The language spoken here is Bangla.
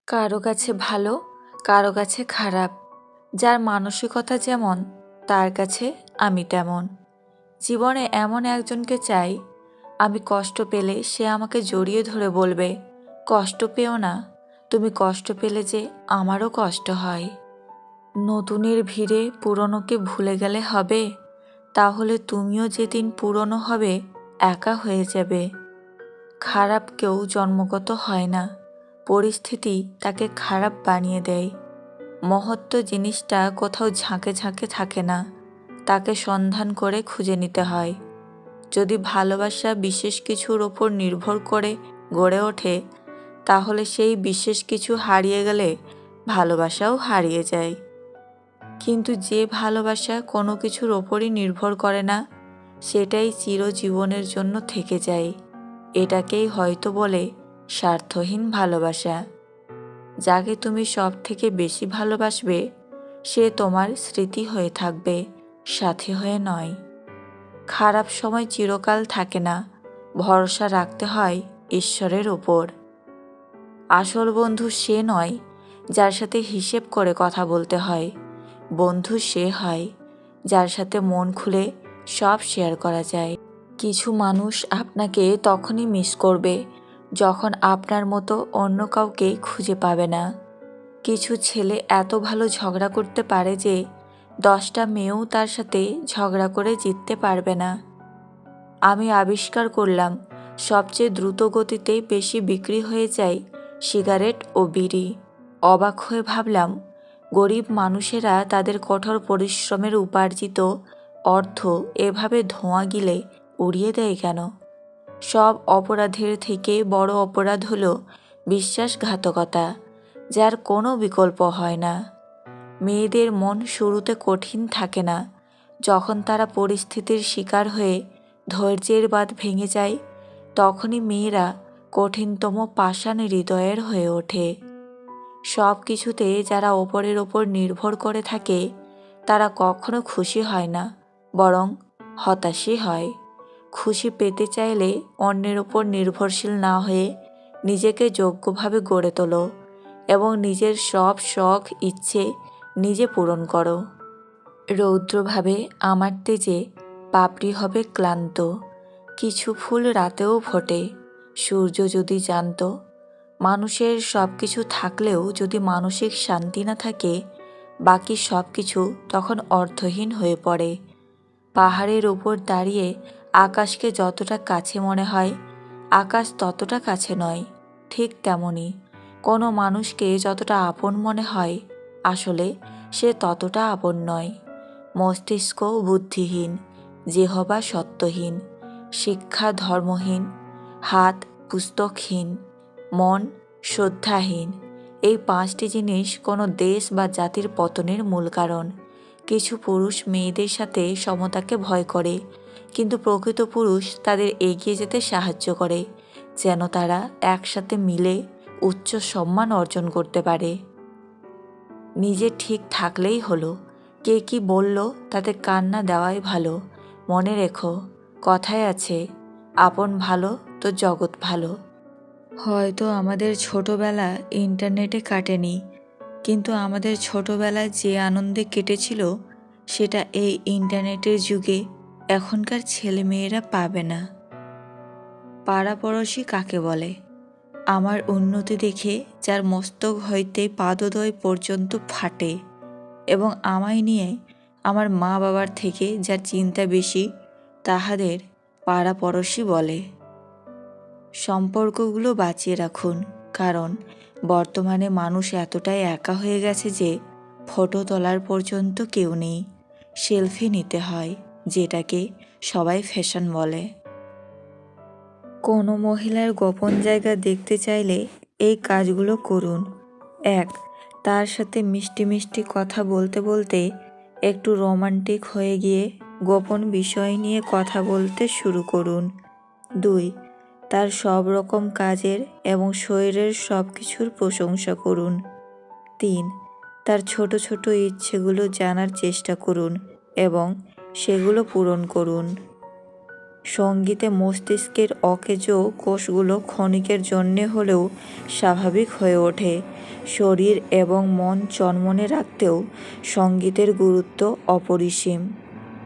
কারো কাছে ভালো, কারো কাছে খারাপ। যার মানসিকতা যেমন, তার কাছে আমি তেমন। জীবনে এমন একজনকে চাই, আমি কষ্ট পেলে সে আমাকে জড়িয়ে ধরে বলবে, কষ্ট পেও না, তুমি কষ্ট পেলে যে আমারও কষ্ট হয়। নতুনের ভিড়ে পুরনোকে ভুলে গেলে হবে, তাহলে তুমিও যেদিন পুরনো হবে একা হয়ে যাবে। খারাপ কেউ জন্মগত হয় না, পরিস্থিতি তাকে খারাপ বানিয়ে দেয়। মহত্ব জিনিসটা কোথাও ঝাঁকে ঝাঁকে থাকে না, তাকে সন্ধান করে খুঁজে নিতে হয়। যদি ভালোবাসা বিশেষ কিছুর ওপর নির্ভর করে গড়ে ওঠে, তাহলে সেই বিশেষ কিছু হারিয়ে গেলে ভালোবাসাও হারিয়ে যায়। কিন্তু যে ভালোবাসা কোনো কিছুর ওপরই নির্ভর করে না, সেটাই চিরজীবনের জন্য থেকে যায়। এটাকেই হয়তো বলে স্বার্থহীন ভালোবাসা। যাকে তুমি সব থেকে বেশি ভালোবাসবে, সে তোমার স্মৃতি হয়ে থাকবে, সাথী হয়ে নয়। খারাপ সময় চিরকাল থাকে না, ভরসা রাখতে হয় ঈশ্বরের ওপর। আসল বন্ধু সে নয় যার সাথে হিসেব করে কথা বলতে হয়। বন্ধু সে হয় যার সাথে মন খুলে সব শেয়ার করা যায়। কিছু মানুষ আপনাকে তখনই মিস করবে যখন আপনার মতো অন্য কাউকে খুঁজে পাবে না। কিছু ছেলে এত ভালো ঝগড়া করতে পারে যে 10টা মেয়েও তার সাথে ঝগড়া করে জিততে পারবে না। আমি আবিষ্কার করলাম, সবচেয়ে দ্রুত গতিতে বেশি বিক্রি হয়ে যায় সিগারেট ও বিড়ি। অবাক হয়ে ভাবলাম, গরিব মানুষেরা তাদের কঠোর পরিশ্রমের উপার্জিত অর্থ এভাবে ধোঁয়া গিলে উড়িয়ে দেয় কেন? সব অপরাধের থেকে বড় অপরাধ হলো বিশ্বাসঘাতকতা, যার কোনো বিকল্প হয় না। মেয়েদের মন শুরুতে কঠিন থাকে না, যখন তারা পরিস্থিতির শিকার হয়ে ধৈর্যের বাঁধ ভেঙে যায়, তখনই মেয়েরা কঠিনতম পাষাণ হৃদয়ের হয়ে ওঠে। সব কিছুতে যারা অপরের ওপর নির্ভর করে থাকে, তারা কখনো খুশি হয় না, বরং হতাশই হয়। খুশি পেতে চাইলে অন্যের ওপর নির্ভরশীল না হয়ে নিজেকে যোগ্যভাবে গড়ে তোলো এবং নিজের সব শখ ইচ্ছে নিজে পূরণ করো। রৌদ্রভাবে আমার তেজে পাপড়ি হবে ক্লান্ত, কিছু ফুল রাতেও ফোটে। সূর্য যদি জানত, মানুষের সব কিছু থাকলেও যদি মানসিক শান্তি না থাকে, বাকি সব কিছু তখন অর্থহীন হয়ে পড়ে। পাহাড়ের ওপর দাঁড়িয়ে আকাশকে যতটা কাছে মনে হয়, আকাশ ততটা কাছে নয়। ঠিক তেমনই কোনো মানুষকে যতটা আপন মনে হয়, আসলে সে ততটা আপন নয়। মস্তিষ্ক বুদ্ধিহীন, জিহ্বা সত্যহীন, শিক্ষা ধর্মহীন, হাত পুস্তকহীন, মন শ্রদ্ধাহীন, এই 5টি জিনিস কোনো দেশ বা জাতির পতনের মূল কারণ। কিছু পুরুষ মেয়েদের সাথে সমতাকে ভয় করে, কিন্তু প্রকৃত পুরুষ তাদের এগিয়ে যেতে সাহায্য করে, যেন তারা একসাথে মিলে উচ্চ সম্মান অর্জন করতে পারে। নিজে ঠিক থাকলেই হলো, কে কি বলল তাতে কান না দেওয়াই ভালো। মনে রেখো, কথায় আছে, আপন ভালো তো জগৎ ভালো। হয়তো আমাদের ছোটবেলা ইন্টারনেটে কাটেনি, কিন্তু আমাদের ছোটবেলায় যে আনন্দে কেটেছিল, সেটা এই ইন্টারনেটের যুগে এখনকার ছেলেমেয়েরা পাবে না। পাড়াপড়শি কাকে বলে? আমার উন্নতি দেখে যার মস্তক হইতে পাদোদয় পর্যন্ত ফাটে, এবং আমায় নিয়ে আমার মা বাবার থেকে যার চিন্তা বেশি, তাহাদের পাড়াপড়শি বলে। সম্পর্কগুলো বাঁচিয়ে রাখুন, কারণ বর্তমানে মানুষ এতটাই একা হয়ে গেছে যে ফটো তোলার পর্যন্ত কেউ নেই। সেলফি নিতে হয়, যেটাকে সবাই ফ্যাশন বলে। কোনো মহিলার গোপন জায়গা দেখতে চাইলে এই কাজগুলো করুন। 1. তার সাথে মিষ্টি মিষ্টি কথা বলতে বলতে একটু রোমান্টিক হয়ে গিয়ে গোপন বিষয় নিয়ে কথা বলতে শুরু করুন। 2. তার সব রকম কাজের এবং শরীরের সব কিছুর প্রশংসা করুন। 3. তার ছোট ছোট ইচ্ছেগুলো জানার চেষ্টা করুন এবং সেগুলো পূরণ করুন। সঙ্গীতে মস্তিষ্কের অকেজো কোষগুলো ক্ষণিকের জন্যে হলেও স্বাভাবিক হয়ে ওঠে। শরীর এবং মন চনমনে রাখতেও সঙ্গীতের গুরুত্ব অপরিসীম।